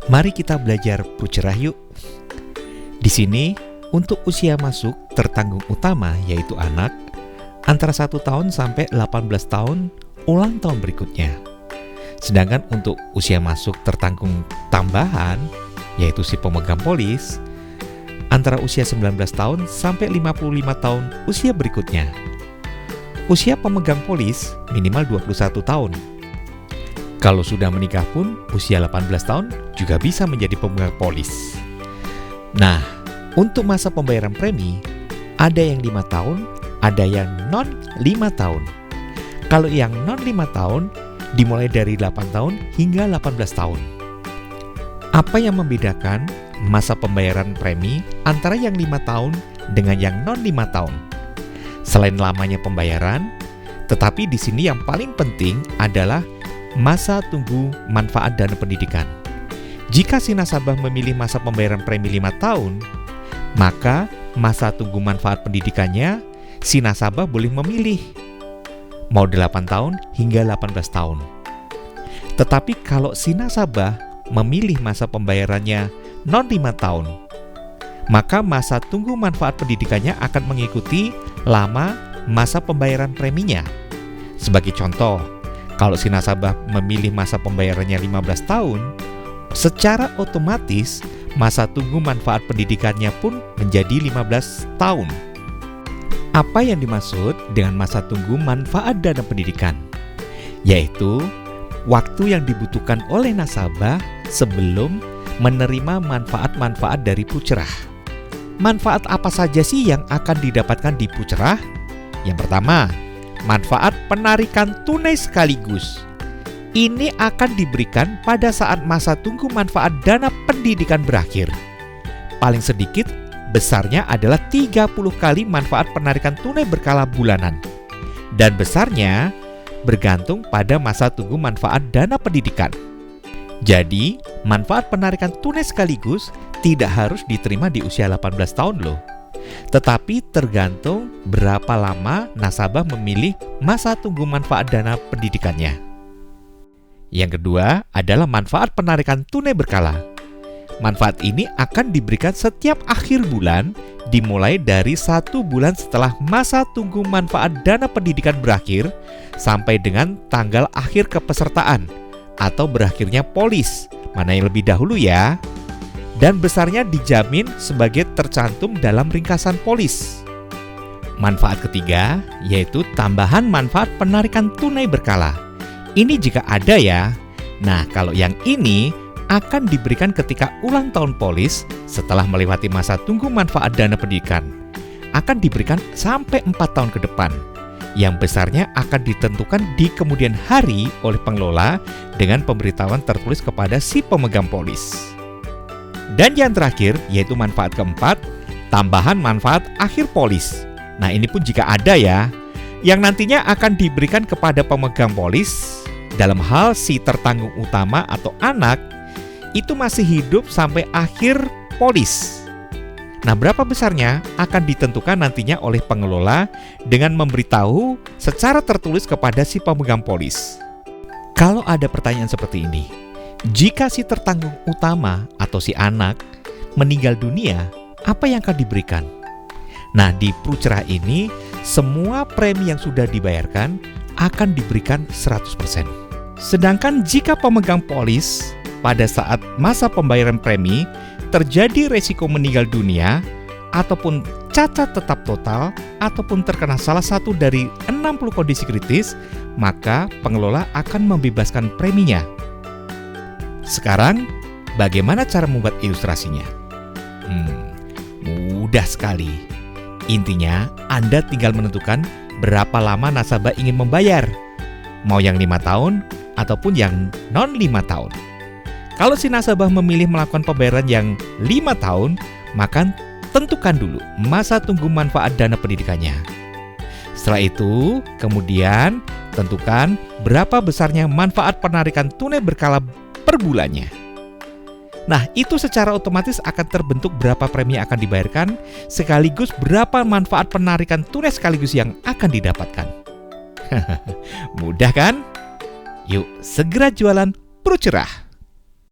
Mari kita belajar Prucerah yuk. Di sini, untuk usia masuk tertanggung utama yaitu anak, antara 1 tahun sampai 18 tahun ulang tahun berikutnya. Sedangkan untuk usia masuk tertanggung tambahan, yaitu si pemegang polis, antara usia 19 tahun sampai 55 tahun usia berikutnya. Usia pemegang polis minimal 21 tahun. Kalau sudah menikah pun, usia 18 tahun juga bisa menjadi pemegang polis. Nah, untuk masa pembayaran premi, ada yang 5 tahun, ada yang non 5 tahun. Kalau yang non 5 tahun, dimulai dari 8 tahun hingga 18 tahun. Apa yang membedakan masa pembayaran premi antara yang 5 tahun dengan yang non 5 tahun? Selain lamanya pembayaran, tetapi di sini yang paling penting adalah masa tunggu manfaat dana pendidikan. Jika si nasabah memilih masa pembayaran premi 5 tahun, maka masa tunggu manfaat pendidikannya si nasabah boleh memilih mau 8 tahun hingga 18 tahun. Tetapi kalau si nasabah memilih masa pembayarannya non 5 tahun, maka masa tunggu manfaat pendidikannya akan mengikuti lama masa pembayaran preminya. Sebagai contoh, kalau si nasabah memilih masa pembayarannya 15 tahun, secara otomatis masa tunggu manfaat pendidikannya pun menjadi 15 tahun. Apa yang dimaksud dengan masa tunggu manfaat dana pendidikan? Yaitu waktu yang dibutuhkan oleh nasabah sebelum menerima manfaat-manfaat dari Prucerah. Manfaat apa saja sih yang akan didapatkan di Prucerah? Yang pertama, manfaat penarikan tunai sekaligus. Ini akan diberikan pada saat masa tunggu manfaat dana pendidikan berakhir. Paling sedikit, besarnya adalah 30 kali manfaat penarikan tunai berkala bulanan. Dan besarnya bergantung pada masa tunggu manfaat dana pendidikan. Jadi, manfaat penarikan tunai sekaligus tidak harus diterima di usia 18 tahun loh. Tetapi tergantung berapa lama nasabah memilih masa tunggu manfaat dana pendidikannya. Yang kedua adalah manfaat penarikan tunai berkala. Manfaat ini akan diberikan setiap akhir bulan dimulai dari 1 bulan setelah masa tunggu manfaat dana pendidikan berakhir sampai dengan tanggal akhir kepesertaan atau berakhirnya polis. Mana yang lebih dahulu ya? Dan besarnya dijamin sebagai tercantum dalam ringkasan polis. Manfaat ketiga yaitu tambahan manfaat penarikan tunai berkala. Ini jika ada ya. Nah, kalau yang ini akan diberikan ketika ulang tahun polis setelah melewati masa tunggu manfaat dana pendidikan. Akan diberikan sampai 4 tahun ke depan. Yang besarnya akan ditentukan di kemudian hari oleh pengelola dengan pemberitahuan tertulis kepada si pemegang polis. Dan yang terakhir, yaitu manfaat keempat, tambahan manfaat akhir polis. Nah, ini pun jika ada ya, yang nantinya akan diberikan kepada pemegang polis dalam hal si tertanggung utama atau anak itu masih hidup sampai akhir polis. Nah, berapa besarnya akan ditentukan nantinya oleh pengelola dengan memberitahu secara tertulis kepada si pemegang polis. Kalau ada pertanyaan seperti ini, jika si tertanggung utama atau si anak meninggal dunia, apa yang akan diberikan? Nah, di Prucerah ini, semua premi yang sudah dibayarkan akan diberikan 100%. Sedangkan jika pemegang polis pada saat masa pembayaran premi terjadi resiko meninggal dunia, ataupun cacat tetap total, ataupun terkena salah satu dari 60 kondisi kritis, maka pengelola akan membebaskan preminya. Sekarang, bagaimana cara membuat ilustrasinya? Mudah sekali. Intinya, Anda tinggal menentukan berapa lama nasabah ingin membayar. Mau yang 5 tahun, ataupun yang non 5 tahun. Kalau si nasabah memilih melakukan pembayaran yang 5 tahun, maka tentukan dulu masa tunggu manfaat dana pendidikannya. Setelah itu, kemudian tentukan berapa besarnya manfaat penarikan tunai berkala per bulannya. Nah, itu secara otomatis akan terbentuk berapa premi yang akan dibayarkan, sekaligus berapa manfaat penarikan tunai sekaligus yang akan didapatkan. Mudah kan? Yuk, segera jualan Prucerah.